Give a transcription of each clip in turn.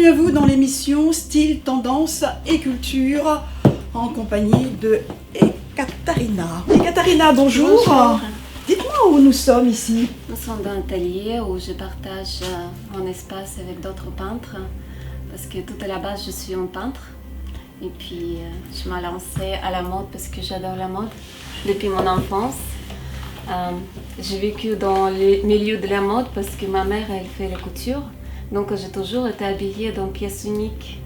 Bienvenue à vous dans l'émission Style, Tendance et Culture en compagnie de Ekaterina. Ekaterina, bonjour. Bonjour. Dites-moi où nous sommes ici. Nous sommes dans un atelier où je partage mon espace avec d'autres peintres parce que tout à la base je suis un peintre et puis je m'ai lancée à la mode parce que j'adore la mode depuis mon enfance. J'ai vécu dans le milieu de la mode parce que ma mère elle fait la couture, donc j'ai toujours été habillée dans pièces uniques.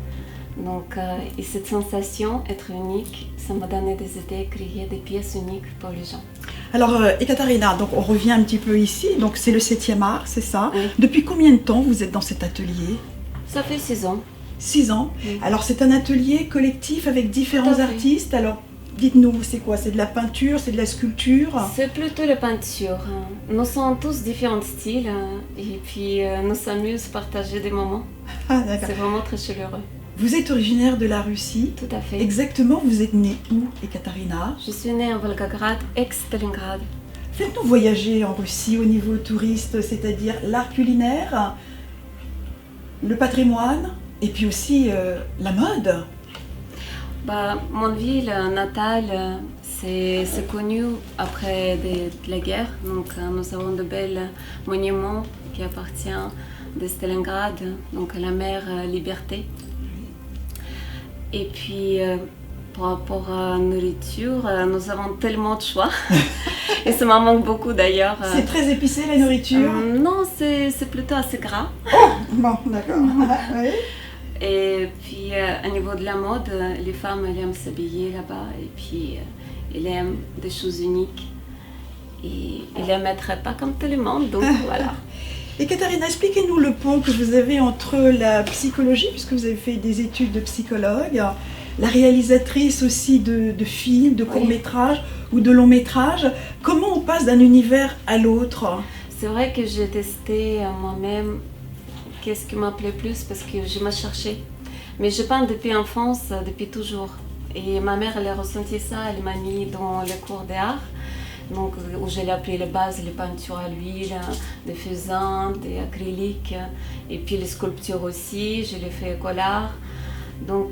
Donc, et cette sensation, être unique, ça m'a donné des idées, créer des pièces uniques pour les gens. Alors Ekaterina, donc on revient un petit peu ici, donc c'est le 7e art, c'est ça? Oui. Depuis combien de temps vous êtes dans cet atelier? Ça fait 6 ans. 6 ans. Oui. Alors c'est un atelier collectif avec différents Tout à fait. artistes. Alors dites-nous, c'est quoi? C'est de la peinture, c'est de la sculpture? C'est plutôt la peinture. Nous sommes tous différents styles et puis nous s'amusons à partager des moments. Ah, d'accord. C'est vraiment très chaleureux. Vous êtes originaire de la Russie. Tout à fait. Exactement, vous êtes née où, Ekaterina? Je suis née en Volgograd, ex-Stalingrad. Faites-nous voyager en Russie au niveau touriste, c'est-à-dire l'art culinaire, le patrimoine et puis aussi la mode. Mon ville natale, c'est connu après de la guerre. Donc nous avons de belles monuments qui appartiennent de Stalingrad, donc à la mer Liberté. Et puis, par rapport à la nourriture, nous avons tellement de choix. Et ça m'en manque beaucoup d'ailleurs. C'est très épicé la nourriture? Non, c'est plutôt assez gras. Oh, bon, d'accord. Oui. Et puis, au niveau de la mode, les femmes, elles aiment s'habiller là-bas. Et puis, elles aiment des choses uniques. Et elles les mettraient pas comme tout le monde. Donc, voilà. Ekaterina, expliquez-nous le pont que vous avez entre la psychologie, puisque vous avez fait des études de psychologue, la réalisatrice aussi de films, de courts-métrages ou de longs-métrages. Comment on passe d'un univers à l'autre? C'est vrai que j'ai testé moi-même qu'est-ce qui m'appelait plus parce que je me cherchais. Mais je peins depuis l'enfance, depuis toujours. Et ma mère, elle a ressenti ça, elle m'a mis dans les cours d'art. Donc, où j'ai appris les bases, les peintures à l'huile, des faisans, des acryliques, et puis les sculptures aussi, je les fais école art. Donc,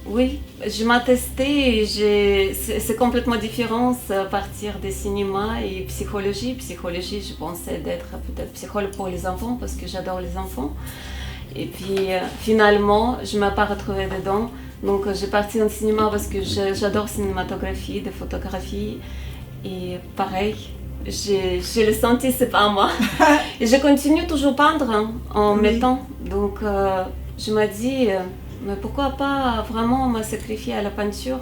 oui, je m'ai testé et c'est complètement différent à partir du cinéma et psychologie. Psychologie, je pensais d'être peut-être psychologue pour les enfants parce que j'adore les enfants. Et puis, finalement, je ne m'ai pas retrouvée dedans. Donc, j'ai parti dans le cinéma parce que j'adore la cinématographie, la photographie. Et pareil, je le senti, c'est pas moi. Et je continue toujours à peindre en mettant. Donc, je me dis, mais pourquoi pas vraiment me sacrifier à la peinture?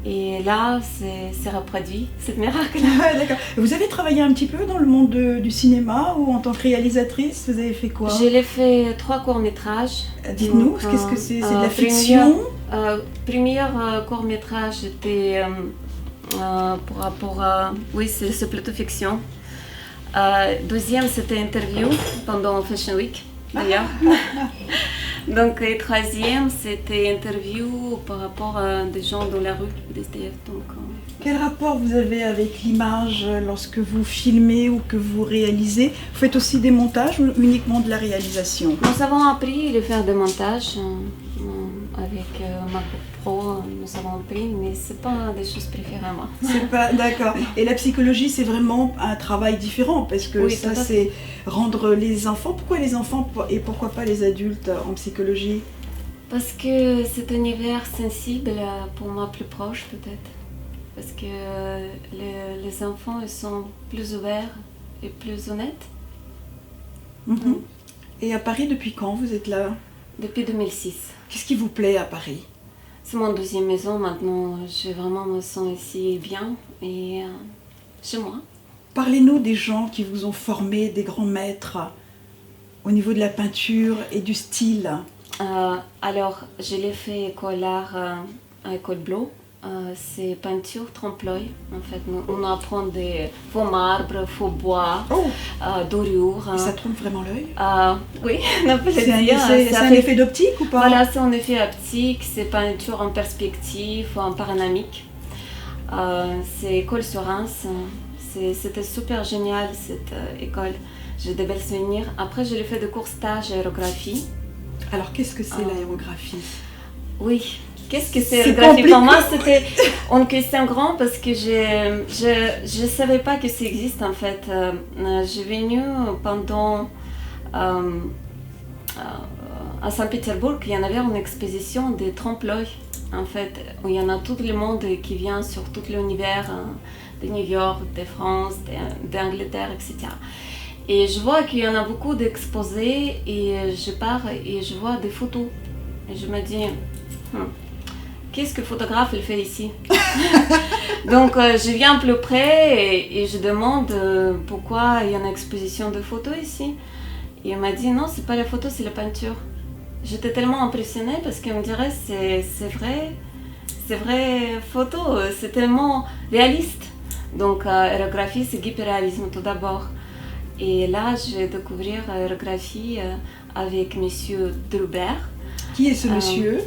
Et là, c'est reproduit, c'est miracle. D'accord. Vous avez travaillé un petit peu dans le monde du cinéma ou en tant que réalisatrice, vous avez fait quoi? J'ai fait 3 courts-métrages. Dites-nous, Donc, qu'est-ce que c'est? C'est de la fiction? Premier court-métrage était par rapport à... Oui, c'est plutôt fiction. Deuxième, c'était interview pendant Fashion Week, d'ailleurs. Donc, et troisième, c'était interview par rapport à des gens dans la rue, des SDF. Donc, Quel rapport vous avez avec l'image lorsque vous filmez ou que vous réalisez? Vous faites aussi des montages ou uniquement de la réalisation? nous avons appris à faire des montages avec ma GoPro, nous avons appris, mais ce n'est pas des choses préférées à moi. C'est pas d'accord. Et la psychologie, c'est vraiment un travail différent parce que Oui, ça, tout à c'est rendre les enfants. Pourquoi les enfants et pourquoi pas les adultes en psychologie? Parce que cet univers sensible, pour moi, plus proche peut-être. Parce que les enfants, ils sont plus ouverts et plus honnêtes. Mhm. Et à Paris, depuis quand vous êtes là? Depuis 2006. Qu'est-ce qui vous plaît à Paris? C'est mon deuxième maison maintenant. Je vraiment me sens ici bien et chez moi. Parlez-nous des gens qui vous ont formé, des grands maîtres au niveau de la peinture et du style. Alors, je l'ai fait école art à École Bleue. C'est peinture trompe-l'œil. En fait, on apprend des faux marbres, faux bois, Oh, dorures. et ça trompe vraiment l'œil? Oui, on peut C'est le un, dire. c'est un effet d'optique ou pas? Voilà, c'est un effet optique, c'est peinture en perspective ou en panoramique. C'est école sur Reims. C'était super génial cette école. J'ai de belles souvenirs. Après, j'ai fait des cours stage aérographie. Alors, qu'est-ce que c'est l'aérographie? Oui, qu'est-ce que c'est C'est l'aérographie? Pour moi, compliqué. c'était une question grande parce que je savais pas que ça existe en fait. J'ai venu pendant à Saint-Pétersbourg, il y en avait une exposition de trompe-l'œil en fait, où il y en a tout le monde qui vient sur tout l'univers de New York, de France, d'Angleterre, etc. Et je vois qu'il y en a beaucoup d'exposés et je pars et je vois des photos. Et je me dis, qu'est-ce que le photographe il fait ici? Donc je viens plus près et je demande pourquoi il y a une exposition de photos ici. Et il m'a dit, non, c'est pas la photo, c'est la peinture. J'étais tellement impressionnée parce qu'il me dirait, c'est vrai photo, c'est tellement réaliste. Donc aérographie, c'est hyperréalisme tout d'abord. Et là, je vais découvrir l'aérographie avec monsieur Drubert. Qui est ce monsieur?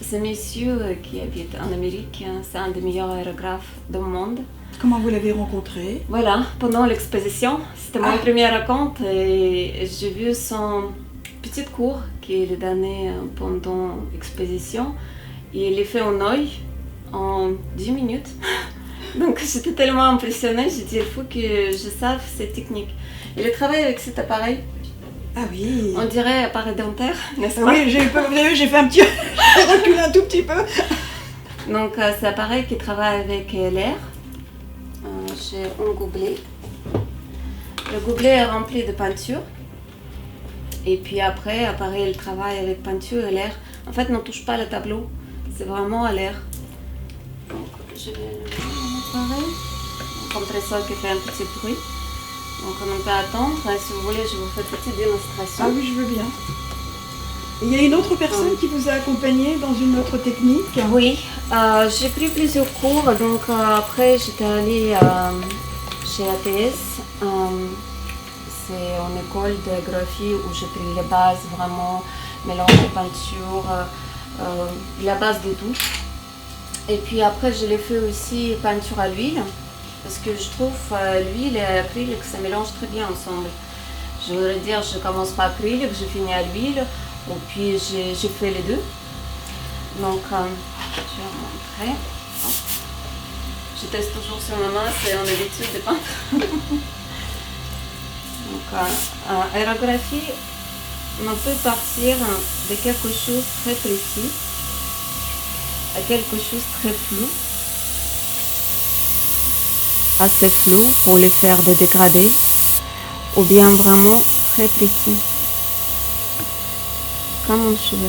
Ce monsieur qui habite en Amérique, c'est un des meilleurs aérographes du monde. Comment vous l'avez rencontré? Voilà, pendant l'exposition, c'était mon premier rencontre et j'ai vu son petit cours qu'il a donné pendant l'exposition. Et il a fait un œil en 10 minutes. Donc j'étais tellement impressionnée, j'ai dit il faut que je sache cette technique. Il travaille avec cet appareil. Ah oui. On dirait appareil dentaire, n'est-ce pas? Oui, j'ai eu peur, vous avez vu, j'ai fait un petit recul un tout petit peu. Donc c'est appareil qui travaille avec l'air. J'ai un gobelet. Le gobelet est rempli de peinture. Et puis après, l'appareil il travaille avec peinture et l'air. En fait, ne touche pas le tableau, c'est vraiment à l'air. Donc je vais lever mon appareil. Un compresseur qui fait un petit bruit. Donc on peut attendre. Si vous voulez, je vous fais une petite démonstration. Ah oui, je veux bien. Et il y a une autre personne qui vous a accompagné dans une autre technique? Oui, j'ai pris plusieurs cours. Donc après, j'étais allée chez ATS. C'est une école de graphie où j'ai pris les bases, vraiment mélange de peinture, la base de tout. Et puis après, je l'ai fait aussi peinture à l'huile. Parce que je trouve l'huile et l'acrylique ça mélange très bien ensemble. Je voudrais dire, je commence par acrylique, je finis à l'huile, et puis j'ai fait les deux. Donc, je vais vous montrer. Hop. Je teste toujours sur ma main, c'est en habitude de peindre. Donc, aérographie, on peut partir de quelque chose de très précis à quelque chose de très flou. Assez flou pour les faire des dégradés ou bien vraiment très précis comme un cheveu.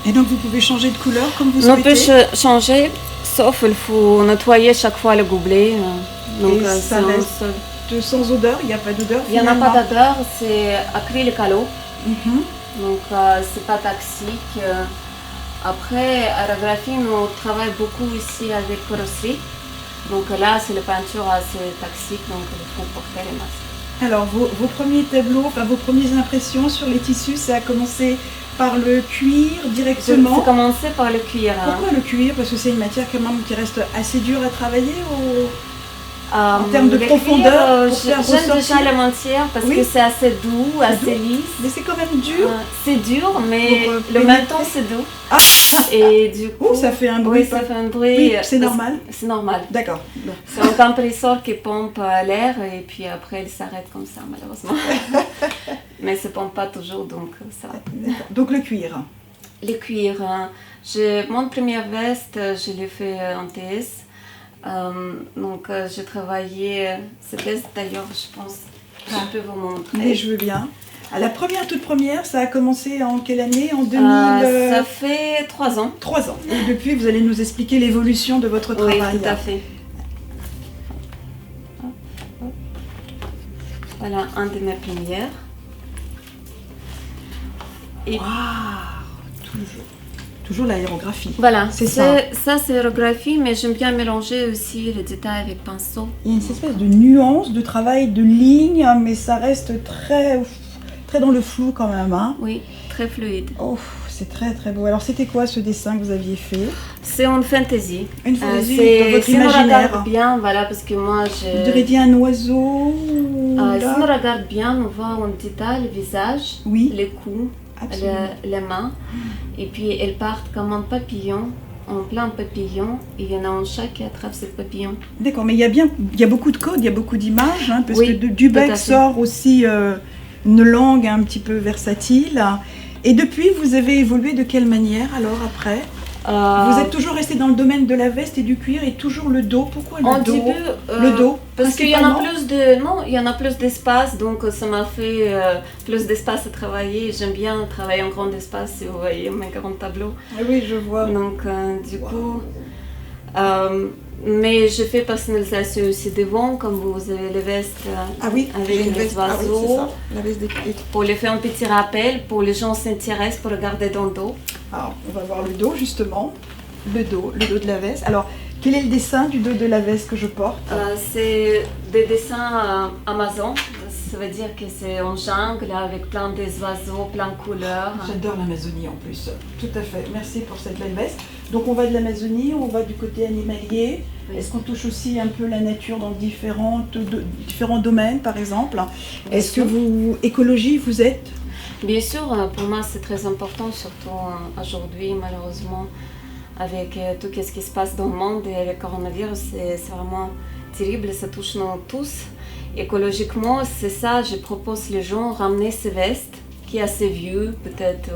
Et donc vous pouvez changer de couleur comme vous On souhaitez? peut changer, sauf il faut nettoyer chaque fois le gobelet. Donc et ça reste sans odeur, il n'y a pas d'odeur? Il n'y en a pas d'odeur, c'est acrylique à l'eau. Donc c'est pas toxique. Après, aérographie, nous travaillons beaucoup ici avec carrosserie. Donc là, c'est la peinture assez toxique, donc il faut porter les masques. Alors, vos premiers tableaux, enfin vos premières impressions sur les tissus, ça a commencé par le cuir directement? J'ai commencé par le cuir. Pourquoi le cuir? Parce que c'est une matière quand même qui reste assez dure à travailler en termes de profondeur pour faire j'aime ressortir. déjà la matière parce que c'est assez doux, assez lisse. Mais c'est quand même dur. C'est dur, mais pour le même temps c'est doux. Ah. Et du coup, ça fait un bruit. Oui, ça fait un bruit. Oui, c'est normal. C'est normal. D'accord. C'est un compresseur qui pompe l'air et puis après il s'arrête comme ça malheureusement. Mais ça ne pompe pas toujours donc ça va. Donc le cuir. Le cuir. Mon première veste, je l'ai fait en TS. Donc j'ai travaillé cette veste d'ailleurs, je pense. Je peux vous montrer. Mais je veux bien. La toute première, ça a commencé en quelle année? En 2000 Ça fait 3 ans. 3 ans. Et depuis, vous allez nous expliquer l'évolution de votre travail. Oui, tout à fait. Voilà, un de mes premières. Et toujours l'aérographie. Voilà, c'est ça. Ça c'est l'aérographie, mais j'aime bien mélanger aussi les détails avec pinceau. Il y a une espèce de nuance de travail, de ligne, mais ça reste très dans le flou quand même. Hein. Oui, très fluide. Oh, c'est très très beau. Alors c'était quoi ce dessin que vous aviez fait? C'est une fantaisie. Une fantaisie de votre imaginaire. On regarde bien, voilà, parce que moi je... Vous devez dire un oiseau si on regarde bien, on voit en détail le visage, oui. les coups. Absolument. les mains. Et puis elles partent comme un papillon, en plein papillon. Et il y en a un chat qui attrape ce papillon. D'accord, mais il y a beaucoup de codes, il y a beaucoup d'images, hein, parce Oui, que du tout à bec fait. sort aussi une langue un petit peu versatile. Et depuis, vous avez évolué de quelle manière alors après? Vous êtes toujours resté dans le domaine de la veste et du cuir et toujours le dos. Pourquoi le En dos? début, Le dos, parce qu'il y en a principalement? il y en a plus d'espace, donc ça m'a fait plus d'espace à travailler. J'aime bien travailler en grand espace, si vous voyez mes grands tableaux. Oui, je vois. Donc du coup, mais je fais personnalisation aussi devant, comme vous avez les vestes Ah oui, avec j'ai une les veste. Ah oui, oiseaux. c'est ça, la veste des cuirs. Pour les faire un petit rappel, pour les gens qui s'intéressent, pour regarder dans le dos. Alors, on va voir le dos justement. Le dos de la veste. Alors, quel est le dessin du dos de la veste que je porte? C'est des dessins Amazon. Ça veut dire que c'est en jungle avec plein des oiseaux, plein de couleurs. J'adore l'Amazonie en plus. Tout à fait. Merci pour cette belle veste. Donc, on va de l'Amazonie, on va du côté animalier. Oui. Est-ce qu'on touche aussi un peu la nature dans différents domaines, par exemple? Est-ce que vous, écologie, vous êtes? Bien sûr, pour moi c'est très important, surtout aujourd'hui malheureusement, avec tout ce qui se passe dans le monde et avec le coronavirus, c'est vraiment terrible, ça touche nous tous. Écologiquement, c'est ça, je propose les gens ramener ces vestes qui est assez vieux, peut-être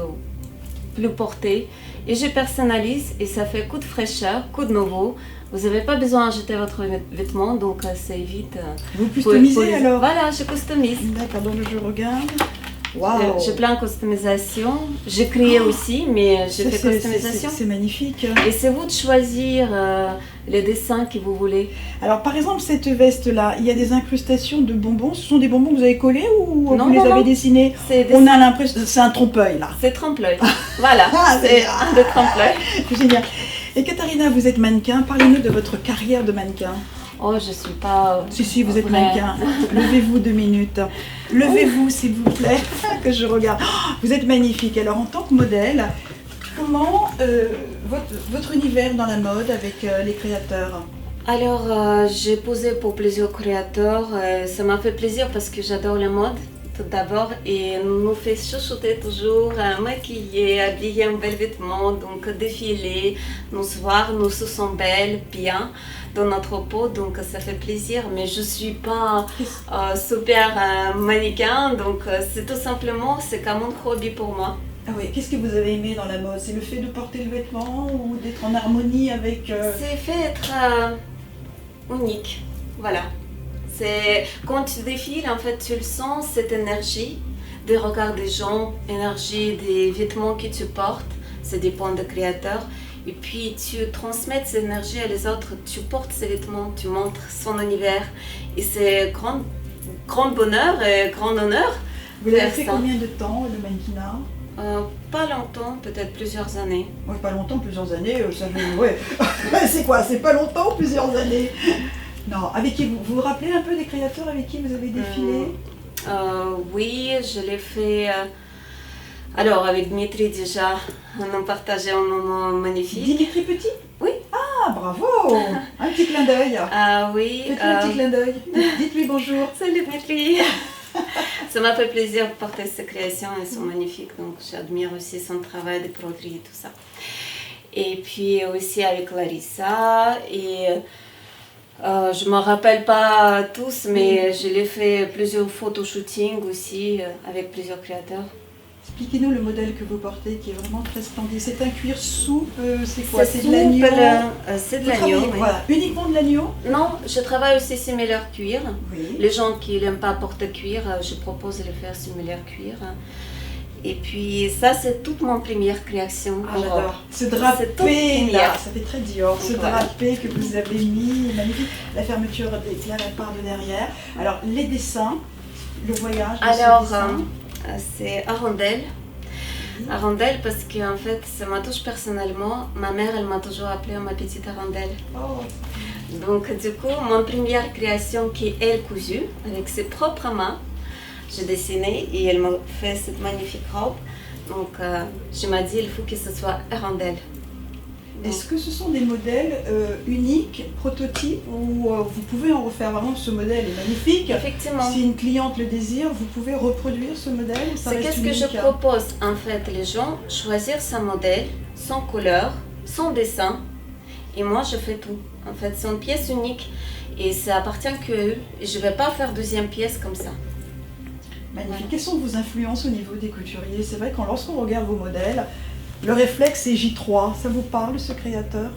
plus portées, et je personnalise et ça fait coup de fraîcheur, coup de nouveau. Vous n'avez pas besoin d'acheter votre vêtement, donc ça évite. Vous customisez alors? Voilà, je customise. D'accord, donc je regarde. Waouh! J'ai plein de customisation. J'ai créé aussi, mais j'ai fait customisation. C'est magnifique. Et c'est vous de choisir les dessins que vous voulez. Alors, par exemple, cette veste-là, il y a des incrustations de bonbons. Ce sont des bonbons que vous avez collés ou Non, vous les non, avez non. dessinés? C'est On a l'impression, c'est un trompe-l'œil là. C'est trompe-l'œil. Voilà, Ah, c'est un de trompe-l'œil. Génial. Et Katharina, vous êtes mannequin. Parlez-nous de votre carrière de mannequin. Oh, je suis pas. Si, vous êtes Ouais. mannequin. Levez-vous 2 minutes. Levez-vous, s'il vous plaît, que je regarde. Oh, vous êtes magnifique. Alors, en tant que modèle, comment votre univers dans la mode avec les créateurs? Alors, j'ai posé pour plusieurs créateurs. Ça m'a fait plaisir parce que j'adore la mode, tout d'abord. Et nous fait chouchouter toujours, maquiller, habiller en bel vêtement, donc défiler, nous voir, nous se sent belles, bien dans notre peau, donc ça fait plaisir. Mais je suis pas super mannequin, donc c'est tout simplement, c'est comme un hobby pour moi. Ah oui, qu'est-ce que vous avez aimé dans la mode? C'est le fait de porter le vêtement ou d'être en harmonie avec... C'est fait être unique, voilà. C'est quand tu défiles, en fait, tu le sens, cette énergie des regards des gens, énergie des vêtements que tu portes, ça dépend des créateurs. Et puis tu transmets cette énergie à les autres, tu portes ces vêtements, tu montres son univers. Et c'est grand bonheur et grand honneur. Vous l'avez faire fait ça. combien de temps, le mannequinat? Pas longtemps, peut-être plusieurs années. Ouais, pas longtemps, plusieurs années, ouais. C'est quoi? C'est pas longtemps, plusieurs années? Non, avec qui vous vous rappelez un peu des créateurs avec qui vous avez défilé? Oui, je l'ai fait. Alors, avec Dmitri, déjà, on a partagé un moment magnifique. Dimitri Petit? Oui. Ah, bravo! Un petit clin d'œil. Ah oui. Faites-lui un petit clin d'œil. Dites-lui bonjour. Salut Dmitri. Ça m'a fait plaisir de porter ces créations, elles sont magnifiques, donc j'admire aussi son travail de broderie et tout ça. Et puis aussi avec Larissa, et je ne me rappelle pas tous, mais je l'ai fait plusieurs photoshootings aussi avec plusieurs créateurs. Expliquez-nous le modèle que vous portez qui est vraiment très splendide. C'est un cuir souple, c'est quoi? C'est de souple, l'agneau? c'est de Vous l'agneau. travaillez, Oui. voilà, uniquement de l'agneau? Non, je travaille aussi similaire cuir. Oui. Les gens qui n'aiment pas porter cuir, je propose de le faire similaire cuir. Et puis ça, c'est toute mon première création. Ah, en j'adore. robe. Ce C'est drapé toute là, première. ça fait très Dior. Ce Voilà. drapé que vous avez mis, magnifique. La fermeture d'éclair, elle part de derrière. Alors, les dessins, le voyage de Alors, ce dessin. c'est Arondelle. Arondelle parce que en fait, ça me touche personnellement. Ma mère, elle m'a toujours appelée ma petite Arondelle. Oh, Donc du coup, mon première création qui est elle cousue avec ses propres mains, j'ai dessiné et elle m'a fait cette magnifique robe. Donc je m'ai dit, il faut que ce soit Arondelle. Est-ce que ce sont des modèles uniques, prototypes, ou vous pouvez en refaire vraiment ce modèle est magnifique? Effectivement. Si une cliente le désire, vous pouvez reproduire ce modèle? C'est qu'est-ce que je propose en fait, les gens choisir son modèle, son couleur, son dessin, et moi je fais tout. En fait, c'est une pièce unique et ça appartient qu'à eux. Je ne vais pas faire deuxième pièce comme ça. Magnifique. Voilà. Quelles sont vos influences au niveau des couturiers? C'est vrai que lorsqu'on regarde vos modèles, le réflexe c'est J3. Ça vous parle, ce créateur?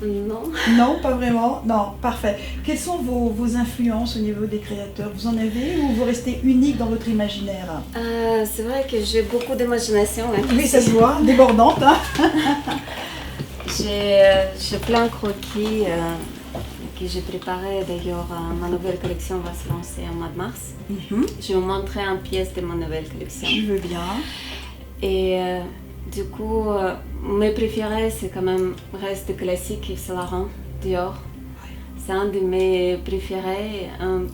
Non. Non, pas vraiment? Non, parfait. Quelles sont vos influences au niveau des créateurs? Vous en avez ou vous restez unique dans votre imaginaire? C'est vrai que j'ai beaucoup d'imagination. Hein. Oui, ça se voit, débordante. Hein. J'ai plein de croquis que j'ai préparés. D'ailleurs, ma nouvelle collection va se lancer en mois de mars. Je vais vous montrer une pièce de ma nouvelle collection. Je veux bien. Et du coup, mes préférés, c'est quand même reste classique Yves Saint Laurent, Dior. C'est un de mes préférés.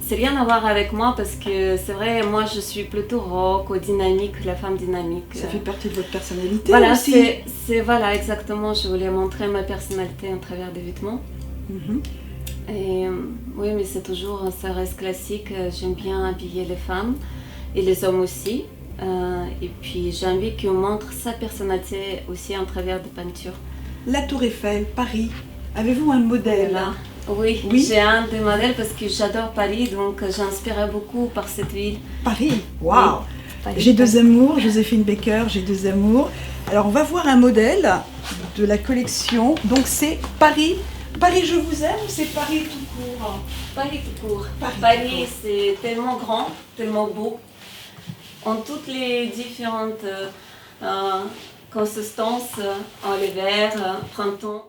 C'est rien à voir avec moi parce que c'est vrai, moi je suis plutôt rock ou dynamique, la femme dynamique. Ça fait partie de votre personnalité voilà, aussi. Voilà, exactement. Je voulais montrer ma personnalité à travers des vêtements. Et oui, mais c'est toujours, ça reste classique. J'aime bien habiller les femmes et les hommes aussi. Et puis j'ai envie qu'on montre sa personnalité aussi à travers des peintures. La Tour Eiffel, Paris. Avez-vous un modèle? Là. Oui, j'ai un des modèles parce que j'adore Paris, donc j'inspirais beaucoup par cette ville. Paris, waouh! Oui. J'ai deux amours, Joséphine Baker, j'ai deux amours. Alors on va voir un modèle de la collection. Donc c'est Paris. Paris, je vous aime ou c'est Paris tout court? Paris tout court. Paris c'est tellement grand, tellement beau. En toutes les différentes consistances, en l'hiver, printemps.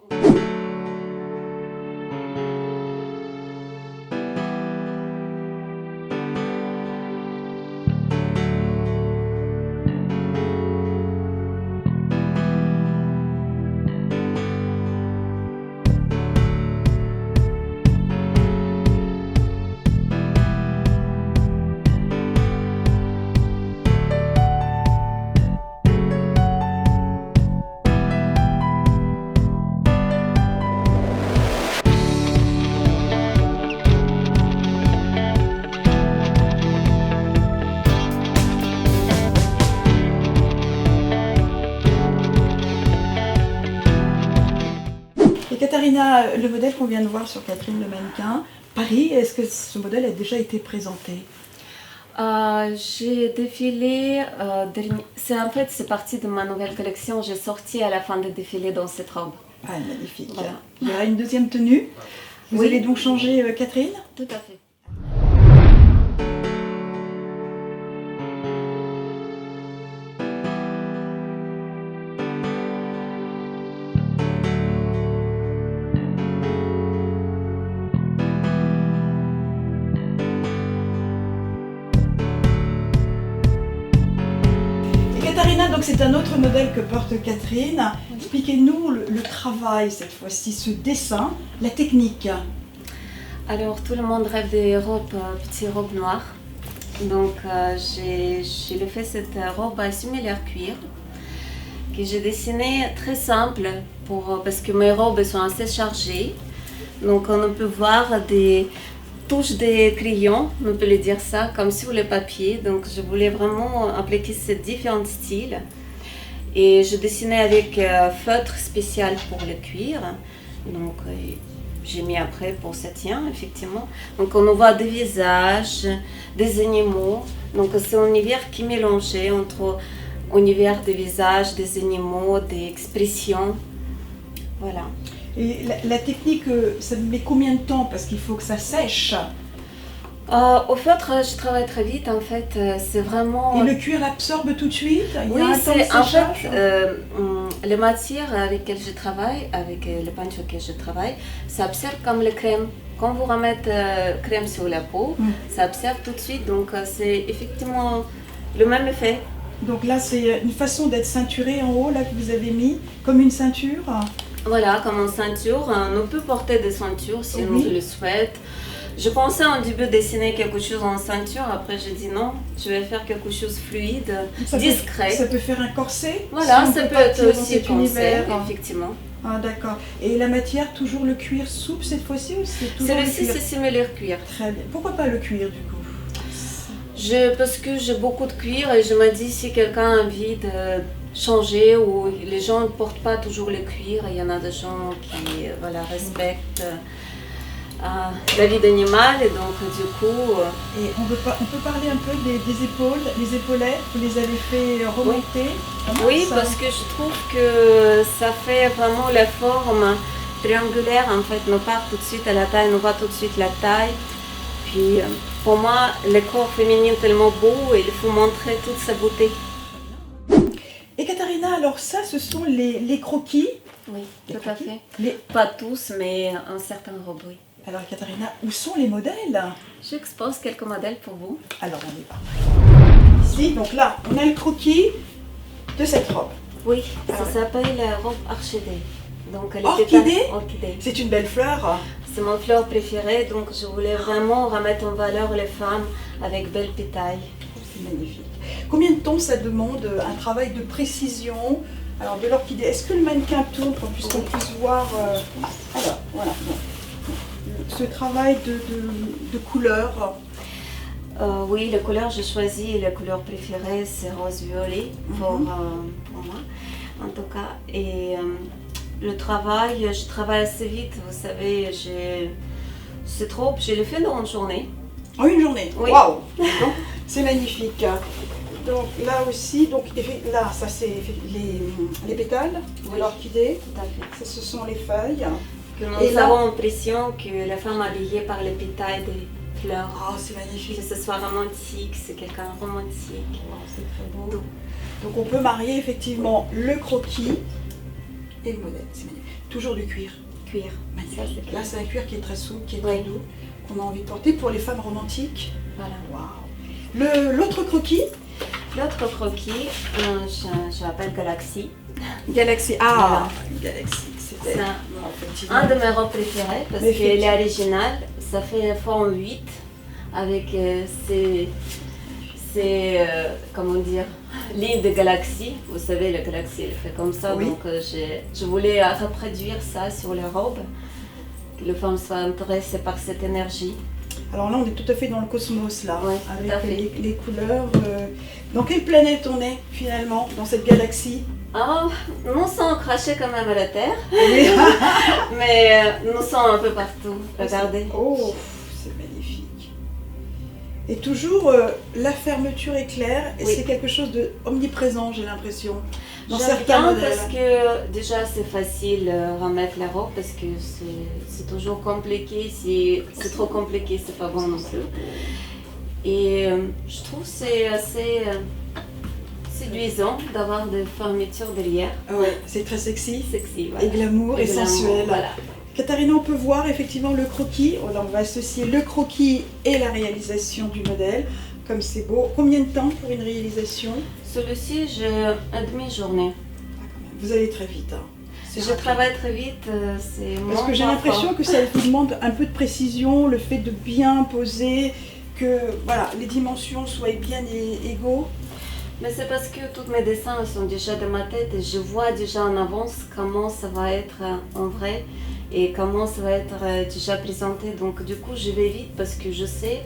Katharina, le modèle qu'on vient de voir sur Catherine le mannequin, Paris, est-ce que ce modèle a déjà été présenté? J'ai défilé, c'est parti de ma nouvelle collection, j'ai sorti à la fin du défilé dans cette robe. Ah, magnifique. Voilà. Il y aura une deuxième tenue. Vous allez donc changer Catherine? Tout à fait. Katharina, donc c'est un autre modèle que porte Catherine. Expliquez-nous le travail cette fois-ci, ce dessin, la technique. Alors tout le monde rêve des robes, petites robes noires. Donc j'ai fait cette robe à similaire cuir que j'ai dessinée très simple parce que mes robes sont assez chargées. Donc on peut voir des touches des crayons, on peut le dire ça, comme sur le papier. Donc je voulais vraiment appliquer ces différents styles. Et je dessinais avec feutre spécial pour le cuir. Donc j'ai mis après pour satin, effectivement. Donc on voit des visages, des animaux. Donc c'est un univers qui est mélangé entre univers des visages, des animaux, des expressions. Voilà. Et la technique, ça met combien de temps? Parce qu'il faut que ça sèche. Au feutre, je travaille très vite en fait. C'est vraiment. Et le cuir absorbe tout de suite? Oui, c'est en fait les matières avec lesquelles je travaille, avec les peintures que je travaille, ça absorbe comme le crème. Quand vous remettez crème sur la peau, ça absorbe tout de suite. Donc c'est effectivement le même effet. Donc là, c'est une façon d'être ceinturé en haut là que vous avez mis, comme une ceinture. Voilà, comme une ceinture. On peut porter des ceintures si on le souhaite. Je pensais au début dessiner quelque chose en ceinture, après j'ai dit non, je vais faire quelque chose fluide, discret. Ça peut faire un corset? Voilà, ça peut être aussi corset, effectivement. Ah, d'accord. Et la matière, toujours le cuir souple cette fois-ci ou c'est toujours le Celui-ci, cuir? c'est similaire cuir. Très bien. Pourquoi pas le cuir du coup? Parce que j'ai beaucoup de cuir et je me dis si quelqu'un a envie de changer ou les gens ne portent pas toujours le cuir, il y en a des gens qui voilà, respectent la vie d'animal et donc du coup... Et on peut parler un peu des épaules, les épaulettes, vous les avez fait remonter? Oui, parce que je trouve que ça fait vraiment la forme triangulaire en fait, non pas tout de suite à la taille, non pas tout de suite la taille. Puis pour moi, le corps féminin est tellement beau et il faut montrer toute sa beauté. Et Katharina, alors ça, ce sont les croquis. Oui, Les tout à croquis. fait. Pas tous, mais un certain robe, oui. Alors Katharina, où sont les modèles? J'expose quelques modèles pour vous. Alors on est parti. Ici, donc là, on a le croquis de cette robe. Oui, Ah ça ouais. s'appelle la robe orchidée. Donc, elle Orchidée? Orchidée. C'est une belle fleur. C'est mon fleur préférée, donc je voulais vraiment remettre en valeur les femmes avec belles pétales. C'est magnifique. Combien de temps ça demande un travail de précision? Alors de l'orchidée, est-ce que le mannequin tourne pour qu'on puisse voir alors voilà. Bon. Ce travail de couleur. Oui, la couleur j'ai choisi, la couleur préférée c'est rose-violet pour moi en tout cas. Et le travail, je travaille assez vite, vous savez, c'est trop, je l'ai fait dans une journée. En une journée. Oui. Waouh. Donc, c'est magnifique. Donc là aussi, donc là ça c'est les pétales de l'orchidée. Tout à fait. Ça, ce sont les feuilles. Que nous Et là- avons l'impression que la femme est habillée par les pétales des fleurs. Oh, c'est magnifique. Que ce soit romantique, c'est quelqu'un de romantique. Oh, c'est très beau. Donc on peut marier effectivement le croquis et le modèle. C'est magnifique. Toujours du cuir. Cuir. Magnifique. Ça, c'est Là clair. c'est un cuir qui est très souple, qui est Oui. très doux, qu'on a envie de porter pour les femmes romantiques. Voilà. Waouh. L'autre croquis, L'autre croquis, je l'appelle Galaxy. Galaxy. Ah, Galaxy. C'était Ça. non, effectivement. Un de mes robes préférées parce Mais qu'elle est originale. Ça fait la forme 8 avec comment dire, lignes de galaxies. Vous savez, la galaxie elle fait comme ça. Oui. Donc je voulais reproduire ça sur les robes. Que les femmes soient intéressées par cette énergie. Alors là, on est tout à fait dans le cosmos, là, Ouais, tout à avec fait. les couleurs. Dans quelle planète on est, finalement, dans cette galaxie? Ah, nous sommes crachés quand même à la Terre, Oui. mais nous sommes un peu partout. Regardez. Oh, c'est magnifique. Et toujours, la fermeture est claire, et Oui. c'est quelque chose d'omniprésent, j'ai l'impression, dans J'aime certains bien modèles. parce que déjà c'est facile remettre la robe parce que c'est toujours compliqué. Si c'est trop compliqué, c'est pas bon non plus. Et je trouve que c'est assez séduisant d'avoir des fermetures derrière. Ah ouais, c'est très sexy, Sexy, et voilà. glamour, et glamour, sensuel. Voilà. Katharina, on peut voir effectivement le croquis. Oh, là, on va associer le croquis et la réalisation du modèle. Comme c'est beau. Combien de temps pour une réalisation? Celui-ci, j'ai une demi-journée. Ah, quand même. Vous allez très vite. Hein. C'est Je rapide. travaille très vite, c'est Parce mon que j'ai point l'impression fort. que ça vous demande un peu de précision, le fait de bien poser, que voilà, les dimensions soient bien égaux. Mais c'est parce que tous mes dessins sont déjà dans ma tête et je vois déjà en avance comment ça va être en vrai et comment ça va être déjà présenté. Donc du coup, je vais vite parce que je sais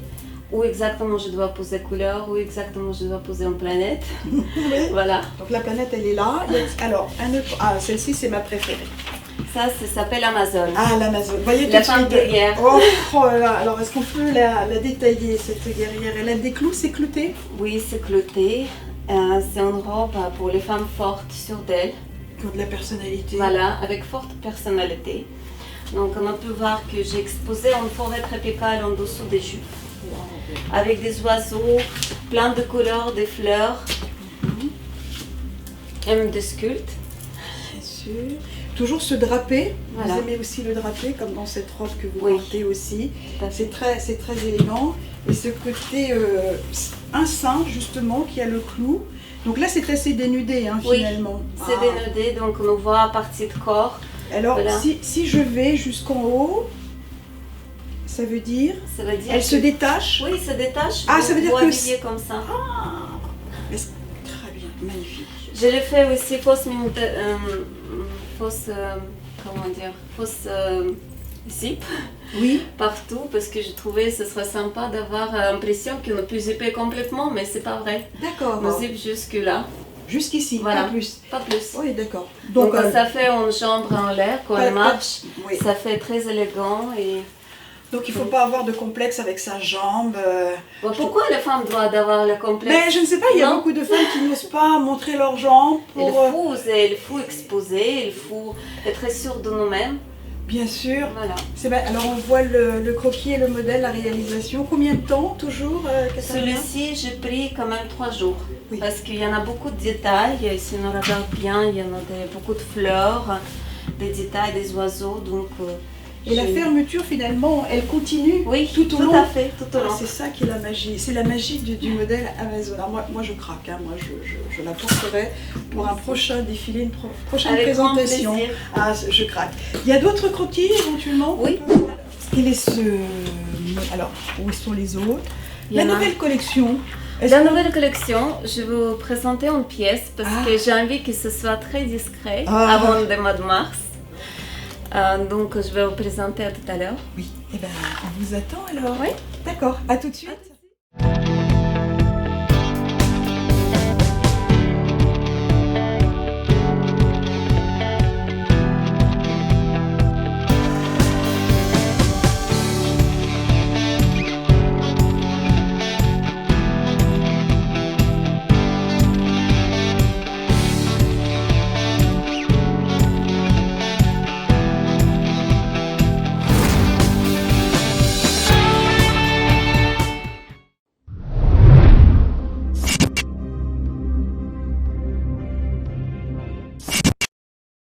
où exactement je dois poser couleur, où exactement je dois poser une planète. Oui. Voilà. Donc la planète, elle est là. Alors, celle-ci, c'est ma préférée. Ça s'appelle Amazon. Ah, l'Amazon. Vous voyez La tout de femme suite. guerrière. Oh là là. Alors, est-ce qu'on peut la détailler, cette guerrière? Elle a des clous, c'est clouté? Oui, c'est clouté. C'est une robe pour les femmes fortes, sûres d'elles. Qui ont de la personnalité. Voilà, avec forte personnalité. Donc on peut voir que j'ai exposé une forêt tropicale en dessous des jupes. Avec des oiseaux, plein de couleurs, des fleurs, même des sculptes. Bien sûr. Toujours se draper. Voilà. Vous aimez aussi le drapé, comme dans cette robe que vous Oui. portez aussi. Tout à fait. C'est très élégant. Et ce côté un sein, justement, qui a le clou. Donc là, c'est assez dénudé, hein, Oui, finalement. C'est Ah. dénudé, donc on voit à partir de corps. Alors, Voilà. si je vais jusqu'en haut, ça veut dire... Ça veut dire Elle se que- détache. Oui, se détache. Ah, ça veut dire vous que habillez comme ça. Mais c'est très bien, magnifique. Je l'ai fait aussi fausse comment dire, fausse zip Oui. partout parce que je trouvais que ce serait sympa d'avoir l'impression qu'on peut zipper complètement, mais c'est pas vrai. D'accord. On zip jusque là, Jusqu'ici, voilà, pas plus. pas plus. Oui, d'accord. Donc ça fait une chambre en l'air quand pas- on marche, oui. ça fait très élégant et Donc il ne faut pas avoir de complexe avec sa jambe. bon, pourquoi les femmes doivent avoir le complexe? Mais je ne sais pas, il y a Non. beaucoup de femmes qui n'osent pas montrer leurs jambes pour... Il faut exposer, il faut être sûr de nous-mêmes. Bien sûr. Voilà. C'est bien. Alors on voit le croquis et le modèle, la réalisation. Combien de temps toujours, Katharina? Celui-ci, j'ai pris quand même 3 jours. Oui. Parce qu'il y en a beaucoup de détails. Si on regarde bien, il y en a beaucoup de fleurs, des détails, des oiseaux. Donc, Et la fermeture, finalement, elle continue oui, tout au long. à fait, tout au long. C'est ça qui est la magie. C'est la magie du modèle Amazon. Alors moi je craque. Hein. Moi, je la porterai pour un prochain défilé, une prochaine Avec grand présentation. plaisir. Ah, je craque. Il y a d'autres croquis éventuellement? Oui. Quel est ce... Alors, où sont les autres? Il y La en a. nouvelle collection. La nouvelle collection, je vais vous présenter une pièce parce que j'ai envie que ce soit très discret avant le mois de mars. Donc je vais vous présenter à tout à l'heure. Oui. Eh bien, on vous attend alors. Oui. D'accord. À tout de suite.